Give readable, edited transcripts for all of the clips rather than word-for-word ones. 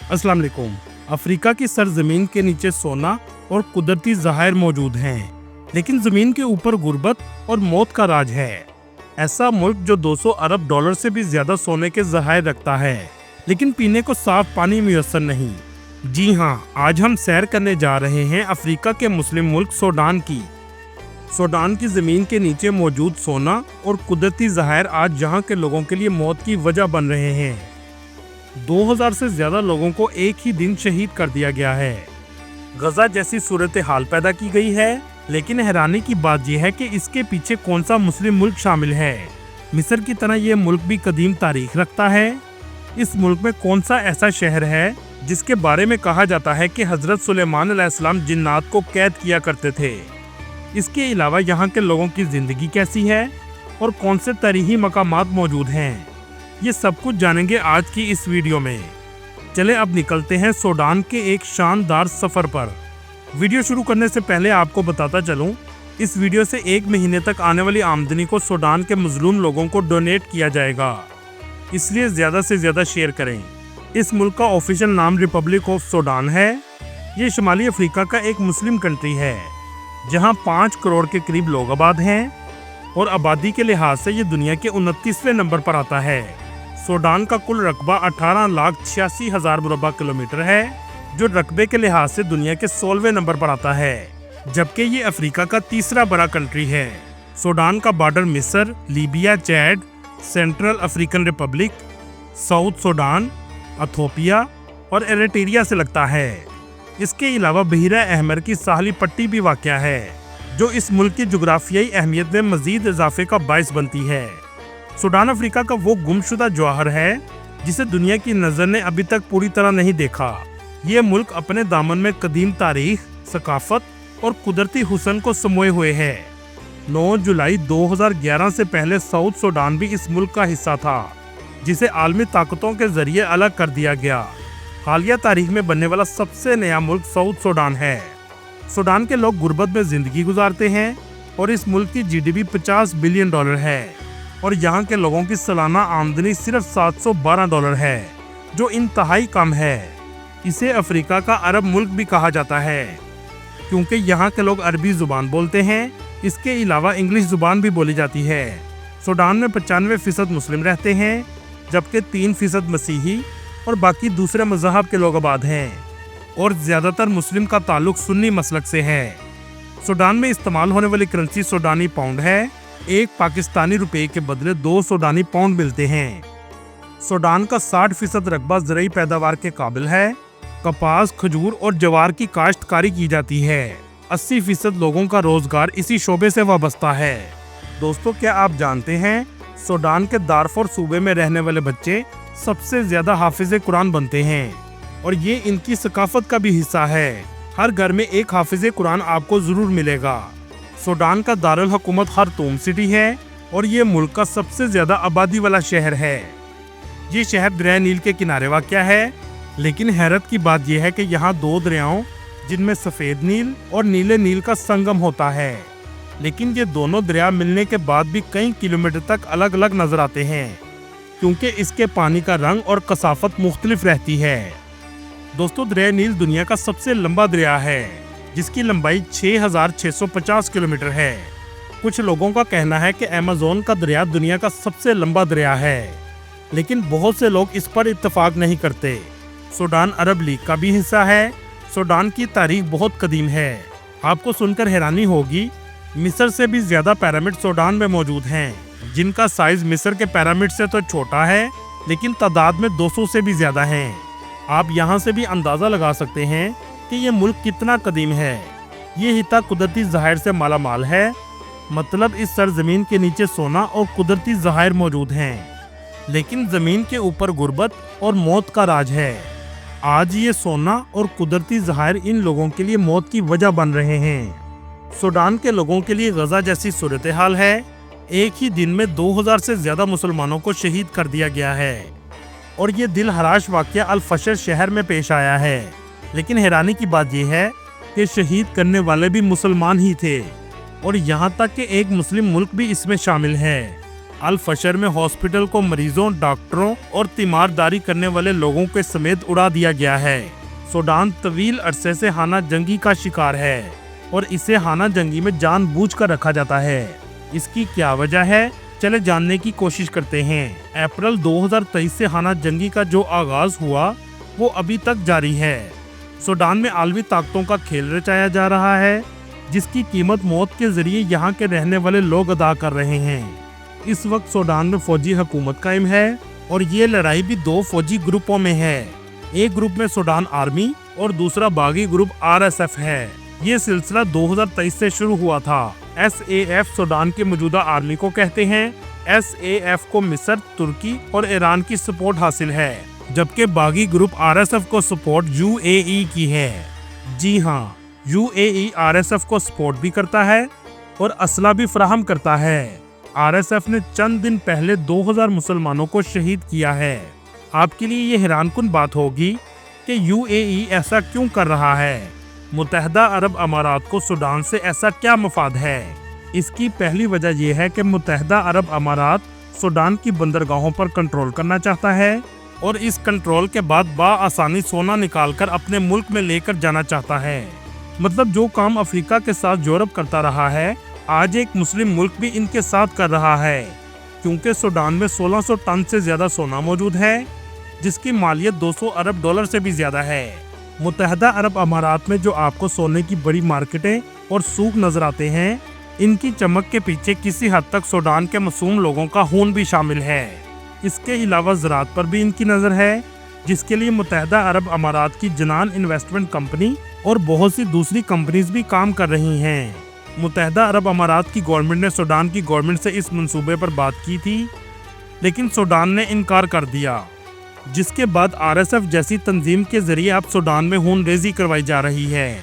अस्सलाम वालेकुम। अफ्रीका की सरजमीन के नीचे सोना और कुदरती ज़खायर मौजूद हैं, लेकिन ज़मीन के ऊपर गुर्बत और मौत का राज है। ऐसा मुल्क जो 200 अरब डॉलर से भी ज़्यादा सोने के ज़खायर रखता है, लेकिन पीने को साफ पानी मुयस्सर नहीं। जी हाँ, आज हम सैर करने जा रहे हैं अफ्रीका के मुस्लिम मुल्क सूडान की। सूडान की ज़मीन के नीचे मौजूद सोना और कुदरती ज़खायर आज यहाँ के लोगों के लिए मौत की वजह बन रहे हैं। 2000 से ज़्यादा लोगों को एक ही दिन शहीद कर दिया गया है। गजा जैसी सूरत हाल पैदा की गई है, लेकिन हैरानी की बात यह है कि इसके पीछे कौन सा मुस्लिम मुल्क शामिल है। मिस्र की तरह ये मुल्क भी कदीम तारीख रखता है। इस मुल्क में कौन सा ऐसा शहर है जिसके बारे में कहा जाता है कि हज़रत सुलेमान अलैहिस्सलाम जिन्नात को कैद किया करते थे। इसके अलावा यहाँ के लोगों की ज़िंदगी कैसी है और कौन से तारीखी मकामात मौजूद हैं, ये सब कुछ जानेंगे आज की इस वीडियो में। चले अब निकलते हैं सूडान के एक शानदार सफ़र पर। वीडियो शुरू करने से पहले आपको बताता चलूं, इस वीडियो से 1 महीने तक आने वाली आमदनी को सूडान के मजलूम लोगों को डोनेट किया जाएगा, इसलिए ज़्यादा से ज़्यादा शेयर करें। इस मुल्क का ऑफिशियल नाम रिपब्लिक ऑफ सूडान है। ये शुमाली अफ्रीका का एक मुस्लिम कंट्री है, जहाँ 5 करोड़ के करीब लोग आबाद हैं और आबादी के लिहाज से ये दुनिया के 29वें नंबर पर आता है। सूडान का कुल रकबा 18,86,000 मुरबा किलोमीटर है, जो रकबे के लिहाज से दुनिया के 16वें नंबर पर आता है, जबकि ये अफ्रीका का तीसरा बड़ा कंट्री है। सूडान का बॉर्डर मिस्र, Libya, Chad, central African Republic, south Sudan, Ethiopia और एरिट्रिया से लगता है। इसके अलावा बहीरा अहमर की साहली पट्टी भी वाक़या है, जो इस मुल्क की जुग्राफियाई अहमियत में मज़ीद इजाफे का बाइस बनती है। सूडान अफ्रीका का वो गुमशुदा जौहर है जिसे दुनिया की नज़र ने अभी तक पूरी तरह नहीं देखा। ये मुल्क अपने दामन में कदीम तारीख, सकाफत और कुदरती हुस्न को समोए हुए है। 9 जुलाई 2011 से पहले साउथ सूडान भी इस मुल्क का हिस्सा था, जिसे आलमी ताकतों के जरिए अलग कर दिया गया। हालिया तारीख में बनने वाला सबसे नया मुल्क साउथ सूडान है। सूडान के लोग गुर्बत में ज़िंदगी गुजारते हैं और इस मुल्क की GDP $50 बिलियन है और यहाँ के लोगों की सालाना आमदनी सिर्फ $712 है, जो इंतहाई कम है। इसे अफ्रीका का अरब मुल्क भी कहा जाता है, क्योंकि यहाँ के लोग अरबी ज़ुबान बोलते हैं। इसके अलावा इंग्लिश ज़ुबान भी बोली जाती है। सूडान में 95% मुस्लिम रहते हैं, जबकि 3% मसीही और बाकी दूसरे मज़हब के लोग आबाद हैं, और ज़्यादातर मुस्लिम का ताल्लुक सुन्नी मसलक से है। सूडान में इस्तेमाल होने वाली करेंसी सूडानी पाउंड है। 1 पाकिस्तानी रुपए के बदले 2 सूडानी पाउंड मिलते हैं। सूडान का 60% रकबा ज़रूरी पैदावार के काबिल है। कपास, खजूर और जवार की काश्तकारी की जाती है। 80% लोगों का रोजगार इसी शोबे से वाबस्ता है। दोस्तों, क्या आप जानते हैं सूडान के दारफुर सूबे में रहने वाले बच्चे सबसे ज़्यादा हाफिज़े कुरान बनते हैं, और ये इनकी सकाफत का भी हिस्सा है। हर घर में एक हाफिज़े कुरान आपको ज़रूर मिलेगा। सूडान का दारुल हुकूमत खार्तूम सिटी है और ये मुल्क का सबसे ज़्यादा आबादी वाला शहर है। ये शहर दरिया नील के किनारे वाक़या है, लेकिन हैरत की बात यह है कि यहाँ 2 दरियाओं, जिनमें सफ़ेद नील और नीले नील का संगम होता है, लेकिन ये दोनों दरिया मिलने के बाद भी कई किलोमीटर तक अलग अलग नज़र आते हैं, क्योंकि इसके पानी का रंग और कसाफत मुख्तलिफ रहती है। दोस्तों, दरिया नील दुनिया का सबसे लंबा दरिया है, जिसकी लंबाई 6,650 किलोमीटर है। कुछ लोगों का कहना है कि अमेज़न का दरिया दुनिया का सबसे लंबा दरिया है, लेकिन बहुत से लोग इस पर इत्तेफाक नहीं करते। सूडान अरब लीग का भी हिस्सा है। सूडान की तारीख बहुत कदीम है। आपको सुनकर हैरानी होगी, मिस्र से भी ज़्यादा पिरामिड सूडान में मौजूद हैं, जिनका साइज मिस्र के पिरामिड से तो छोटा है, लेकिन तादाद में 200 से भी ज़्यादा हैं। आप यहाँ से भी अंदाज़ा लगा सकते हैं कि ये मुल्क कितना कदीम है। ये हिता कुदरती ज़खायर से माला माल है, मतलब इस सरजमीन के नीचे सोना और कुदरती ज़खायर मौजूद हैं, लेकिन ज़मीन के ऊपर गुर्बत और मौत का राज है। आज ये सोना और कुदरती ज़खायर इन लोगों के लिए मौत की वजह बन रहे हैं। सूडान के लोगों के लिए गजा जैसी सूरत हाल है। एक ही दिन में 2000 से ज़्यादा मुसलमानों को शहीद कर दिया गया है, और ये दिल हराश वाक़या अल-फशर शहर में पेश आया है। लेकिन हैरानी की बात यह है कि शहीद करने वाले भी मुसलमान ही थे, और यहाँ तक कि एक मुस्लिम मुल्क भी इसमें शामिल है। अल-फशर में हॉस्पिटल को मरीजों, डॉक्टरों और तीमारदारी करने वाले लोगों के समेत उड़ा दिया गया है। सूडान तवील अरसे से हाना जंगी का शिकार है और इसे हाना जंगी में जानबूझकर रखा जाता है। इसकी क्या वजह है, चले जानने की कोशिश करते हैं। अप्रैल 2023 से हाना जंगी का जो आगाज हुआ वो अभी तक जारी है। सूडान में आलमी ताकतों का खेल रचाया जा रहा है, जिसकी कीमत मौत के जरिए यहाँ के रहने वाले लोग अदा कर रहे हैं। इस वक्त सूडान में फौजी हुकूमत कायम है और ये लड़ाई भी दो फौजी ग्रुपों में है। एक ग्रुप में सूडान आर्मी और दूसरा बागी ग्रुप RSF है। ये सिलसिला 2023 से शुरू हुआ था। SAF सूडान के मौजूदा आर्मी को कहते हैं। SAF को मिस्र, तुर्की और ईरान की सपोर्ट हासिल है, जबकि बागी ग्रुप RSF को सपोर्ट UAE की है। जी हाँ, UAE RSF को सपोर्ट भी करता है और असला भी फराहम करता है। RSF ने चंद दिन पहले 2000 मुसलमानों को शहीद किया है। आपके लिए ये हैरानकुन बात होगी कि UAE ऐसा क्यों कर रहा है। मुत्तहदा अरब अमारात को सूडान से ऐसा क्या मफाद है? इसकी पहली वजह यह है कि मुत्तहदा अरब अमारात सूडान की बंदरगाहों पर कंट्रोल करना चाहता है और इस कंट्रोल के बाद बाआसानी सोना निकालकर अपने मुल्क में लेकर जाना चाहता है। मतलब जो काम अफ्रीका के साथ यूरोप करता रहा है, आज एक मुस्लिम मुल्क भी इनके साथ कर रहा है, क्योंकि सूडान में 1600 टन से ज्यादा सोना मौजूद है, जिसकी मालियत 200 अरब डॉलर से भी ज्यादा है। मुत्तहदा अरब अमारात में जो आपको सोने की बड़ी मार्केटें और सूक नजर आते हैं, इनकी चमक के पीछे किसी हद तक सूडान के मासूम लोगों का खून भी शामिल है। इसके अलावा ज़राअत पर भी इनकी नज़र है, जिसके लिए मुत्तहदा अरब अमारात की जनान इन्वेस्टमेंट कंपनी और बहुत सी दूसरी कंपनीज भी काम कर रही हैं। मुत्तहदा अरब अमारात की गवर्नमेंट ने सूडान की गवर्नमेंट से इस मंसूबे पर बात की थी, लेकिन सूडान ने इनकार कर दिया, जिसके बाद RSF जैसी तंजीम के जरिए अब सूडान में खून रेजी करवाई जा रही है।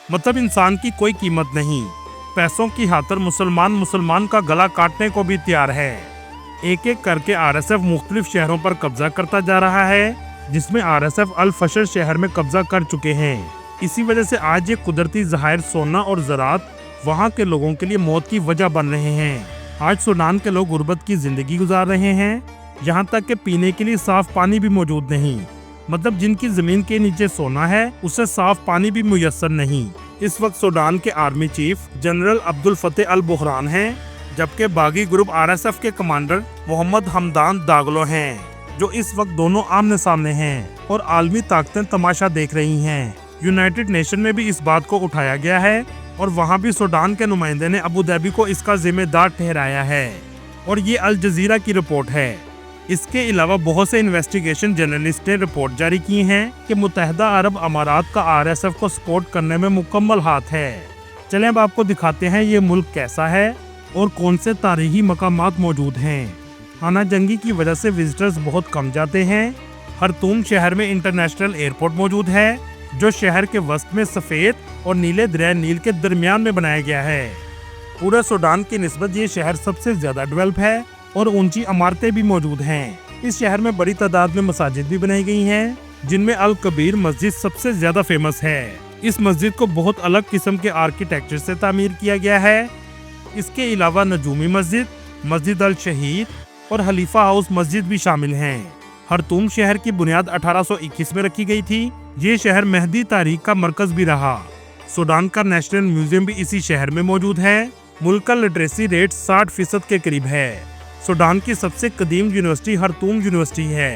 मतलब इंसान की कोई कीमत नहीं, पैसों की खातिर मुसलमान का गला काटने को भी तैयार है। एक एक करके RSF मुख्तलिफ शहरों पर कब्जा करता जा रहा है, जिसमें RSF अल-फशर शहर में कब्जा कर चुके हैं। इसी वजह से आज ये कुदरती ज़खायर सोना और ज़राअत वहाँ के लोगों के लिए मौत की वजह बन रहे हैं। आज सूडान के लोग गुर्बत की जिंदगी गुजार रहे हैं, यहाँ तक कि पीने के लिए साफ पानी भी मौजूद नहीं। मतलब जिनकी जमीन के नीचे सोना है, उसे साफ पानी भी मुयस्सर नहीं। इस वक्त सूडान के आर्मी चीफ जनरल अब्दुल फतेह अल बुरहान हैं, जबकि बागी ग्रुप RSF के कमांडर मोहम्मद हमदान दागलो हैं, जो इस वक्त दोनों आमने सामने हैं और आलमी ताकतें तमाशा देख रही हैं। यूनाइटेड नेशन में भी इस बात को उठाया गया है और वहाँ भी सूडान के नुमाइंदे ने अबू धाबी को इसका जिम्मेदार ठहराया है और ये अल जजीरा की रिपोर्ट है। इसके अलावा बहुत से इन्वेस्टिगेशन जर्नलिस्ट ने रिपोर्ट जारी की हैं कि मुत्तहदा अरब अमारात का RSF को सपोर्ट करने में मुकम्मल हाथ है। चलें अब आपको दिखाते हैं ये मुल्क कैसा है और कौन से तारीखी मकामात मौजूद हैं। हाना जंगी की वजह से विजिटर्स बहुत कम जाते हैं। खरतूम शहर में इंटरनेशनल एयरपोर्ट मौजूद है, जो शहर के वस्त में सफ़ेद और नीले दरिया नील के दरमियान में बनाया गया है। पूरे सूडान की निस्बत ये शहर सबसे ज़्यादा डेवलप है और ऊंची इमारतें भी मौजूद हैं। इस शहर में बड़ी तादाद में मसाजिद भी बनाई गई हैं, जिनमें अल कबीर मस्जिद सबसे ज़्यादा फेमस है। इस मस्जिद को बहुत अलग किस्म के आर्किटेक्चर से तामीर किया गया है। इसके अलावा नजूमी मस्जिद, मस्जिद अल शहीद और खलीफा हाउस मस्जिद भी शामिल हैं। खरतूम शहर की बुनियाद 1821 में रखी गई थी। ये शहर मेहदी तारीख का मरकज भी रहा। सूडान का नेशनल म्यूजियम भी इसी शहर में मौजूद है। मुल्क का लिटरेसी रेट 60% के करीब है। सूडान की सबसे कदीम यूनिवर्सिटी खरतूम यूनिवर्सिटी है।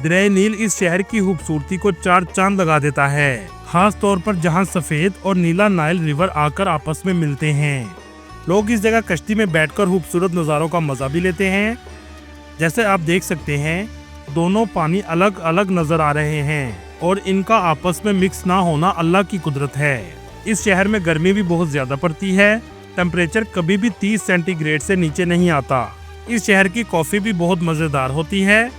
दरिया नील इस शहर की खूबसूरती को 4 चांद लगा देता है, खास तौर पर जहां सफ़ेद और नीला नाइल रिवर आकर आपस में मिलते हैं। लोग इस जगह कश्ती में बैठकर खूबसूरत नज़ारों का मज़ा भी लेते हैं। जैसे आप देख सकते हैं, दोनों पानी अलग अलग नज़र आ रहे हैं और इनका आपस में मिक्स ना होना अल्लाह की कुदरत है। इस शहर में गर्मी भी बहुत ज़्यादा पड़ती है। टेम्परेचर कभी भी 30 सेंटीग्रेड से नीचे नहीं आता। इस शहर की कॉफ़ी भी बहुत मज़ेदार होती है।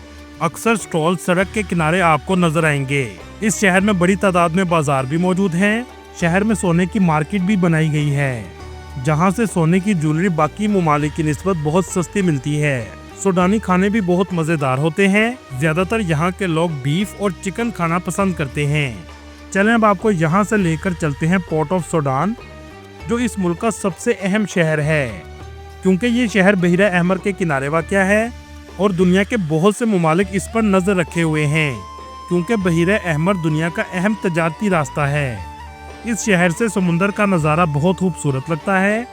अक्सर स्टॉल सड़क के किनारे आपको नजर आएंगे। इस शहर में बड़ी तादाद में बाजार भी मौजूद हैं। शहर में सोने की मार्केट भी बनाई गई है, जहां से सोने की ज्वेलरी बाकी ममालिक की निस्बत बहुत सस्ती मिलती है। सूडानी खाने भी बहुत मज़ेदार होते हैं। ज़्यादातर यहाँ के लोग बीफ और चिकन खाना पसंद करते हैं। चलें अब आपको यहाँ से लेकर चलते हैं पोर्ट ऑफ सूडान, जो इस मुल्क का सबसे अहम शहर है। क्योंकि ये शहर बहरा अहमर के किनारे वाक़या है और दुनिया के बहुत से ममालिक इस पर नज़र रखे हुए हैं, क्योंकि बहरा अहमर दुनिया का अहम तजारती रास्ता है। इस शहर से समुंदर का नज़ारा बहुत खूबसूरत लगता है।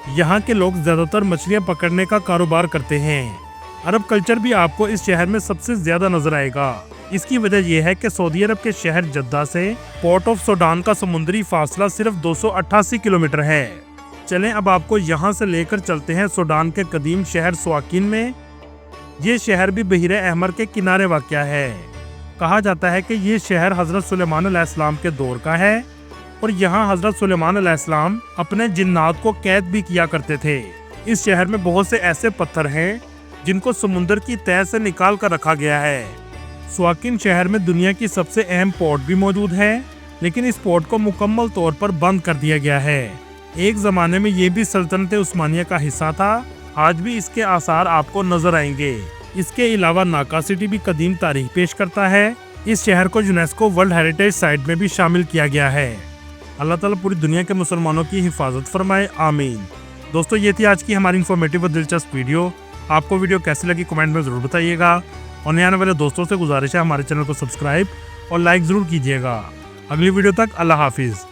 यहाँ के लोग ज़्यादातर मछलियाँ पकड़ने का कारोबार करते हैं। अरब कल्चर भी आपको इस शहर में सबसे ज़्यादा नजर आएगा। इसकी वजह यह है कि सऊदी अरब के शहर जद्दा से पोर्ट ऑफ सूडान का समुद्री फासला सिर्फ 288 किलोमीटर है। चलें अब आपको यहाँ से लेकर चलते हैं सूडान के कदीम शहर स्वाकिन में। ये शहर भी बहरा अहमर के किनारे वाक़या है। कहा जाता है कि ये शहर हज़रत सुलेमान अलैहिस्सलाम के दौर का है और यहाँ हज़रत सुलेमान अलैहिस्सलाम अपने जिन्नात को कैद भी किया करते थे। इस शहर में बहुत से ऐसे पत्थर हैं जिनको समुंदर की तह से निकाल कर रखा गया है। स्वाकिन शहर में दुनिया की सबसे अहम पोर्ट भी मौजूद है, लेकिन इस पोर्ट को मुकम्मल तौर पर बंद कर दिया गया है। एक ज़माने में ये भी सल्तनत उस्मानिया का हिस्सा था। आज भी इसके आसार आपको नजर आएंगे। इसके अलावा नाका सिटी भी कदीम तारीख पेश करता है। इस शहर को यूनेस्को वर्ल्ड हेरिटेज साइट में भी शामिल किया गया है। अल्लाह ताला पूरी दुनिया के मुसलमानों की हिफाजत फरमाए, आमीन। दोस्तों, ये थी आज की हमारी इन्फॉर्मेटिव और दिलचस्प वीडियो। आपको वीडियो कैसी लगी कमेंट में ज़रूर बताइएगा और नए आने वाले दोस्तों से गुजारिश है हमारे चैनल को सब्सक्राइब और लाइक ज़रूर कीजिएगा। अगली वीडियो तक अल्लाह हाफिज़।